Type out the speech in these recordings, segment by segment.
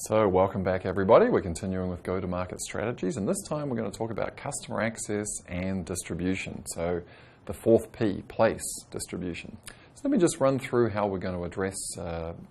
So welcome back everybody. We're continuing with go-to-market strategies, and this time we're going to talk about customer access and distribution. So the fourth P, place, distribution. So let me just run through how we're going to address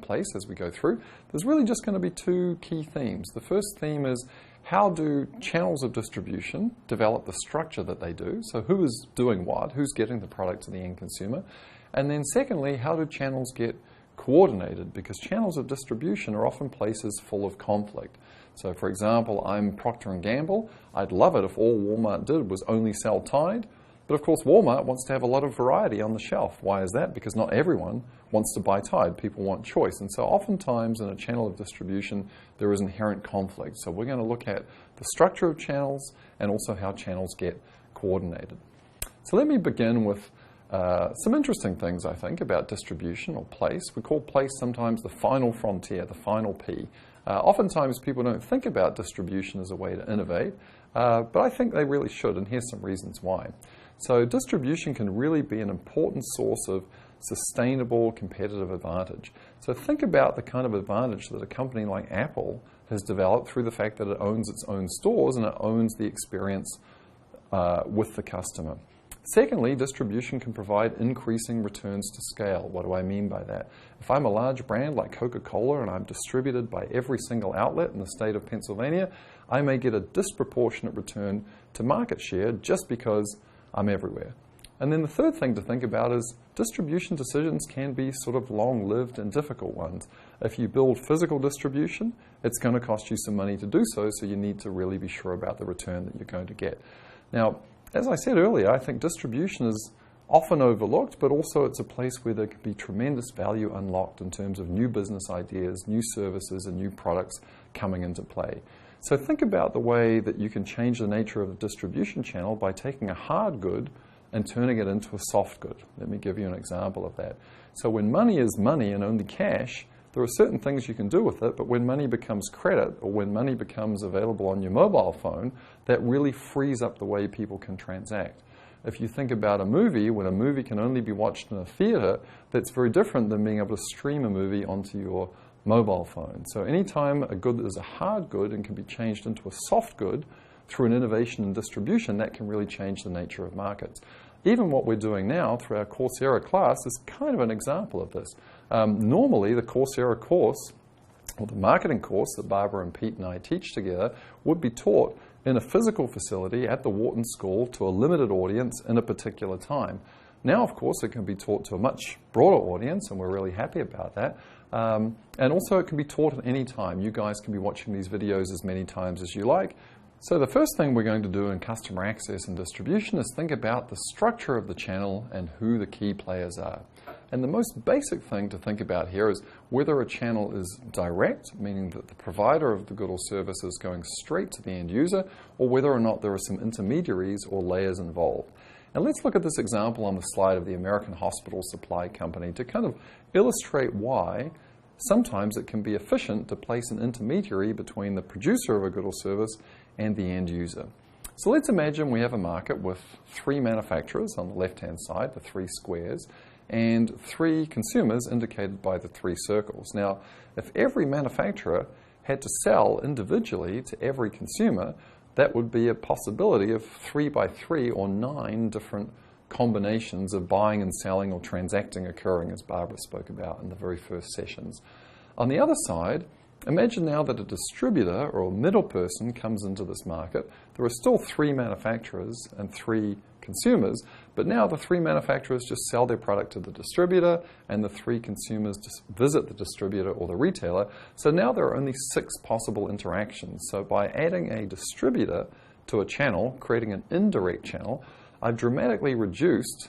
place as we go through. There's really just going to be two key themes. The first theme is how do channels of distribution develop the structure that they do? So who is doing what? Who's getting the product to the end consumer? And then secondly, how do channels get coordinated, because channels of distribution are often places full of conflict. So for example, I'm Procter & Gamble. I'd love it if all Walmart did was only sell Tide, but of course Walmart wants to have a lot of variety on the shelf. Why is that? Because not everyone wants to buy Tide. People want choice, and so oftentimes in a channel of distribution there is inherent conflict. So we're going to look at the structure of channels and also how channels get coordinated. So let me begin with some interesting things, I think, about distribution or place. We call place sometimes the final frontier, the final P. Oftentimes people don't think about distribution as a way to innovate, but I think they really should, and here's some reasons why. So distribution can really be an important source of sustainable competitive advantage. So think about the kind of advantage that a company like Apple has developed through the fact that it owns its own stores and it owns the experience with the customer. Secondly, distribution can provide increasing returns to scale. What do I mean by that? If I'm a large brand like Coca-Cola and I'm distributed by every single outlet in the state of Pennsylvania, I may get a disproportionate return to market share just because I'm everywhere. And then the third thing to think about is distribution decisions can be sort of long-lived and difficult ones. If you build physical distribution, it's going to cost you some money to do so, so you need to really be sure about the return that you're going to get. Now, as I said earlier, I think distribution is often overlooked, but also it's a place where there can be tremendous value unlocked in terms of new business ideas, new services, and new products coming into play. So think about the way that you can change the nature of the distribution channel by taking a hard good and turning it into a soft good. Let me give you an example of that. So when money is money and only cash, there are certain things you can do with it, but when money becomes credit or when money becomes available on your mobile phone, that really frees up the way people can transact. If you think about a movie, when a movie can only be watched in a theater, that's very different than being able to stream a movie onto your mobile phone. So anytime a good is a hard good and can be changed into a soft good through an innovation in distribution, that can really change the nature of markets. Even what we're doing now through our Coursera class is kind of an example of this. Normally, the Coursera course, or the marketing course that Barbara and Pete and I teach together, would be taught in a physical facility at the Wharton School to a limited audience in a particular time. Now, of course, it can be taught to a much broader audience, and we're really happy about that. And also, it can be taught at any time. You guys can be watching these videos as many times as you like. So the first thing we're going to do in customer access and distribution is think about the structure of the channel and who the key players are. And the most basic thing to think about here is whether a channel is direct, meaning that the provider of the good or service is going straight to the end user, or whether or not there are some intermediaries or layers involved. And let's look at this example on the slide of the American Hospital Supply Company to kind of illustrate why sometimes it can be efficient to place an intermediary between the producer of a good or service and the end user. So let's imagine we have a market with 3 manufacturers on the left-hand side, the 3 squares, and 3 consumers indicated by the 3 circles. Now, if every manufacturer had to sell individually to every consumer, that would be a possibility of 3 by 3 or 9 different combinations of buying and selling or transacting occurring, as Barbara spoke about in the very first sessions. On the other side, imagine now that a distributor or a middle person comes into this market. There are still 3 manufacturers and 3 consumers, but now the 3 manufacturers just sell their product to the distributor and the 3 consumers just visit the distributor or the retailer. So now there are only 6 possible interactions. So by adding a distributor to a channel, creating an indirect channel, I've dramatically reduced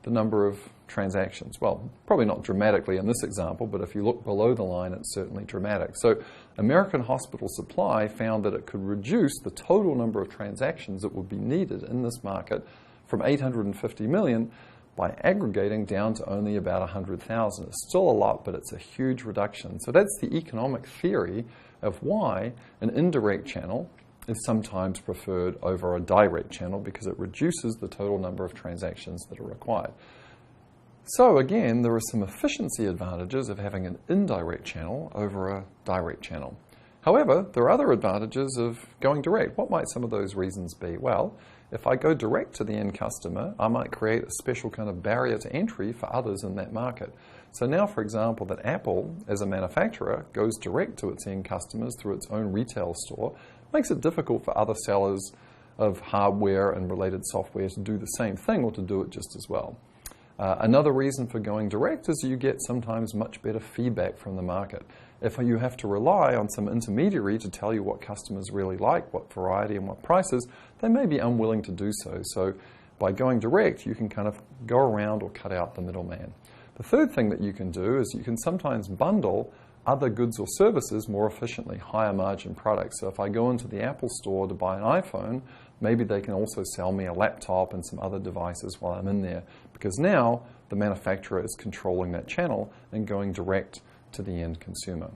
the number of transactions. Well, probably not dramatically in this example, but if you look below the line, it's certainly dramatic. So American Hospital Supply found that it could reduce the total number of transactions that would be needed in this market from 850 million by aggregating down to only about 100,000. It's still a lot, but it's a huge reduction. So that's the economic theory of why an indirect channel is sometimes preferred over a direct channel, because it reduces the total number of transactions that are required. So again, there are some efficiency advantages of having an indirect channel over a direct channel. However, there are other advantages of going direct. What might some of those reasons be? Well, if I go direct to the end customer, I might create a special kind of barrier to entry for others in that market. So now, for example, that Apple, as a manufacturer, goes direct to its end customers through its own retail store, makes it difficult for other sellers of hardware and related software to do the same thing or to do it just as well. Another reason for going direct is you get sometimes much better feedback from the market. If you have to rely on some intermediary to tell you what customers really like, what variety and what prices, they may be unwilling to do so. So by going direct, you can kind of go around or cut out the middleman. The third thing that you can do is you can sometimes bundle other goods or services more efficiently, higher margin products. So if I go into the Apple store to buy an iPhone, maybe they can also sell me a laptop and some other devices while I'm in there, because now the manufacturer is controlling that channel and going direct to the end consumer.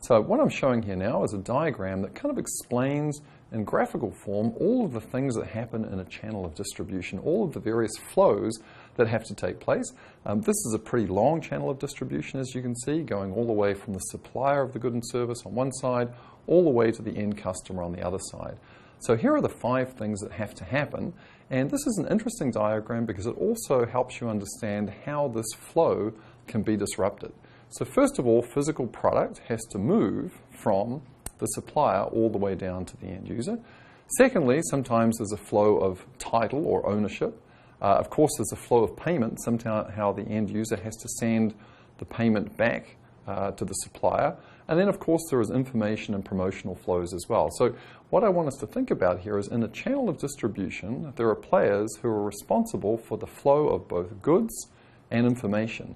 So what I'm showing here now is a diagram that kind of explains in graphical form all of the things that happen in a channel of distribution, all of the various flows that have to take place. This is a pretty long channel of distribution, as you can see, going all the way from the supplier of the good and service on one side, all the way to the end customer on the other side. So here are the 5 things that have to happen, and this is an interesting diagram because it also helps you understand how this flow can be disrupted. So first of all, physical product has to move from the supplier all the way down to the end user. Secondly, sometimes there's a flow of title or ownership. Of course, there's a flow of payment, sometimes how the end user has to send the payment back to the supplier. And then, of course, there is information and promotional flows as well. So what I want us to think about here is in a channel of distribution, there are players who are responsible for the flow of both goods and information.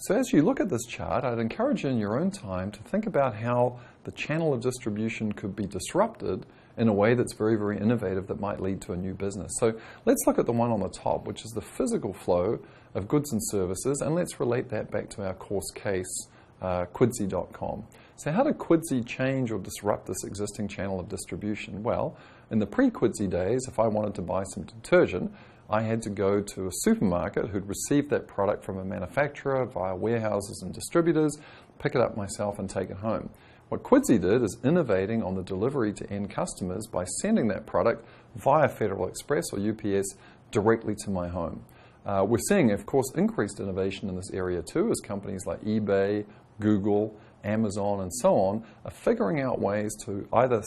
So as you look at this chart, I'd encourage you in your own time to think about how the channel of distribution could be disrupted in a way that's very, very innovative that might lead to a new business. So let's look at the one on the top, which is the physical flow of goods and services, and let's relate that back to our course case, Quidsy.com. So how did Quidsy change or disrupt this existing channel of distribution? Well, in the pre-Quidsy days, if I wanted to buy some detergent, I had to go to a supermarket who'd received that product from a manufacturer via warehouses and distributors, pick it up myself and take it home. What Quidsy did is innovating on the delivery to end customers by sending that product via Federal Express or UPS directly to my home. We're seeing, of course, increased innovation in this area too, as companies like eBay, Google, Amazon, and so on are figuring out ways to either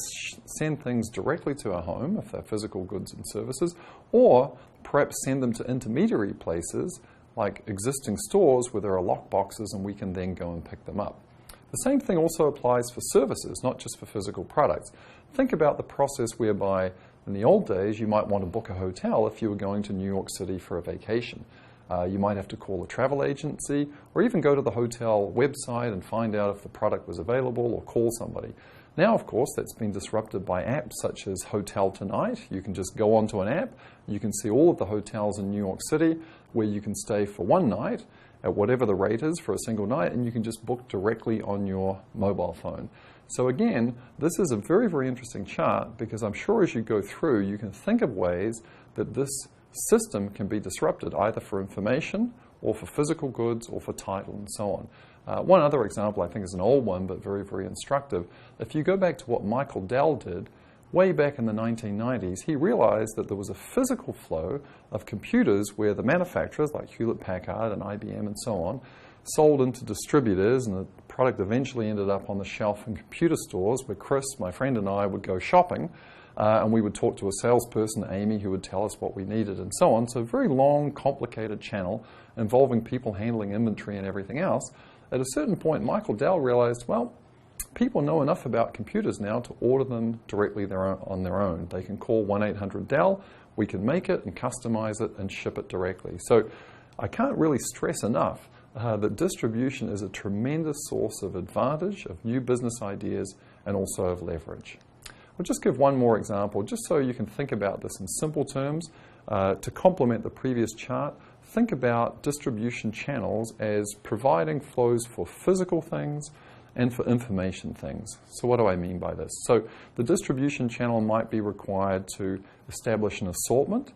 send things directly to our home, if they're physical goods and services, or perhaps send them to intermediary places like existing stores where there are lock boxes and we can then go and pick them up. The same thing also applies for services, not just for physical products. Think about the process whereby in the old days you might want to book a hotel if you were going to New York City for a vacation. You might have to call a travel agency or even go to the hotel website and find out if the product was available or call somebody. Now, of course, that's been disrupted by apps such as Hotel Tonight. You can just go onto an app, you can see all of the hotels in New York City where you can stay for one night at whatever the rate is for a single night, and you can just book directly on your mobile phone. So again, this is a very, very interesting chart because I'm sure as you go through, you can think of ways that this system can be disrupted, either for information or for physical goods or for title and so on. One other example I think is an old one, but very, very instructive. If you go back to what Michael Dell did way back in the 1990s, he realized that there was a physical flow of computers where the manufacturers like Hewlett-Packard and IBM and so on sold into distributors, and the product eventually ended up on the shelf in computer stores where Chris, my friend, and I would go shopping. And we would talk to a salesperson, Amy, who would tell us what we needed and so on. So a very long, complicated channel involving people handling inventory and everything else. At a certain point, Michael Dell realized, well, people know enough about computers now to order them directly on their own. They can call 1-800-DELL, we can make it and customize it and ship it directly. So I can't really stress enough that distribution is a tremendous source of advantage, of new business ideas, and also of leverage. I'll just give one more example, just so you can think about this in simple terms. To complement the previous chart, think about distribution channels as providing flows for physical things and for information things. So what do I mean by this? So the distribution channel might be required to establish an assortment.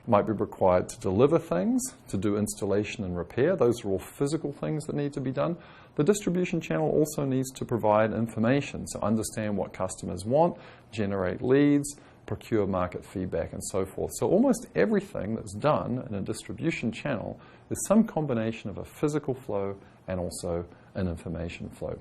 might be required to deliver things, to do installation and repair. Those are all physical things that need to be done. The distribution channel also needs to provide information, so understand what customers want, generate leads, procure market feedback, and so forth. So almost everything that's done in a distribution channel is some combination of a physical flow and also an information flow.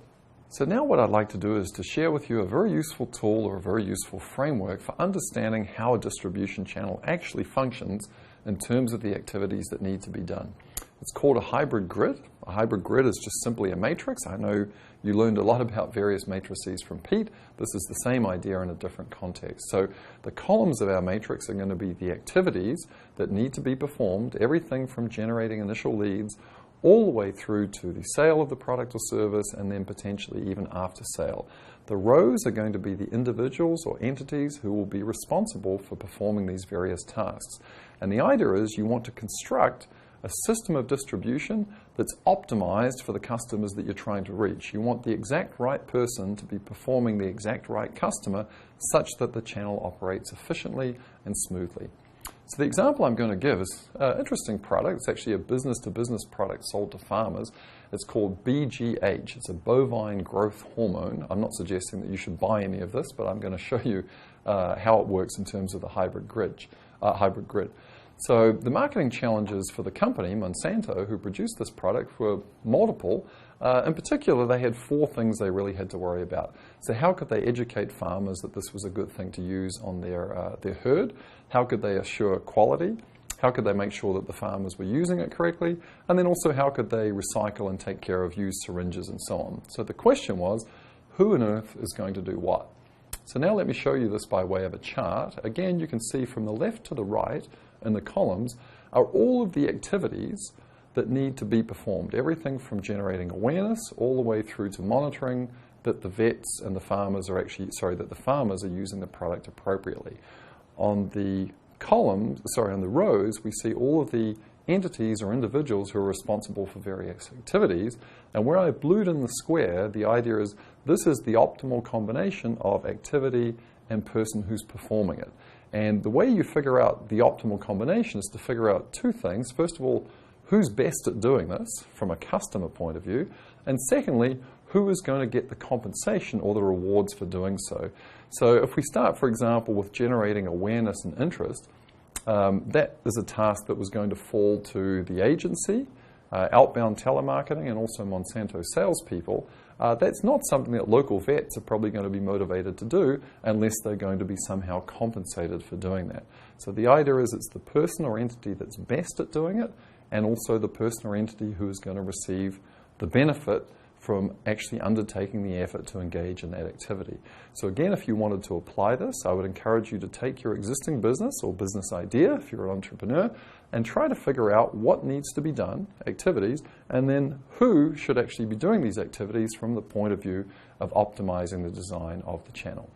So now what I'd like to do is to share with you a very useful tool or a very useful framework for understanding how a distribution channel actually functions in terms of the activities that need to be done. It's called a hybrid grid. A hybrid grid is just simply a matrix. I know you learned a lot about various matrices from Pete. This is the same idea in a different context. So the columns of our matrix are going to be the activities that need to be performed, everything from generating initial leads all the way through to the sale of the product or service, and then potentially even after sale. The rows are going to be the individuals or entities who will be responsible for performing these various tasks. And the idea is you want to construct a system of distribution that's optimized for the customers that you're trying to reach. You want the exact right person to be performing the exact right customer such that the channel operates efficiently and smoothly. So the example I'm going to give is an interesting product. It's actually a business-to-business product sold to farmers. It's called BGH. It's a bovine growth hormone. I'm not suggesting that you should buy any of this, but I'm going to show you how it works in terms of the hybrid grid. So the marketing challenges for the company, Monsanto, who produced this product, were multiple. In particular, they had 4 things they really had to worry about. So how could they educate farmers that this was a good thing to use on their herd? How could they assure quality? How could they make sure that the farmers were using it correctly? And then also, how could they recycle and take care of used syringes and so on? So the question was, who on earth is going to do what? So now let me show you this by way of a chart. Again, you can see from the left to the right in the columns are all of the activities that need to be performed. Everything from generating awareness all the way through to monitoring that the vets and the farmers are that the farmers are using the product appropriately. On the on the rows, we see all of the entities or individuals who are responsible for various activities. And where I blued in the square, the idea is this is the optimal combination of activity and person who's performing it. And the way you figure out the optimal combination is to figure out 2 things. First of all, who's best at doing this from a customer point of view? And secondly, who is going to get the compensation or the rewards for doing so? So if we start, for example, with generating awareness and interest, that is a task that was going to fall to the agency, outbound telemarketing, and also Monsanto salespeople. That's not something that local vets are probably going to be motivated to do unless they're going to be somehow compensated for doing that. So the idea is it's the person or entity that's best at doing it, and also the person or entity who is going to receive the benefit from actually undertaking the effort to engage in that activity. So again, if you wanted to apply this, I would encourage you to take your existing business or business idea, if you're an entrepreneur, and try to figure out what needs to be done, activities, and then who should actually be doing these activities from the point of view of optimizing the design of the channel.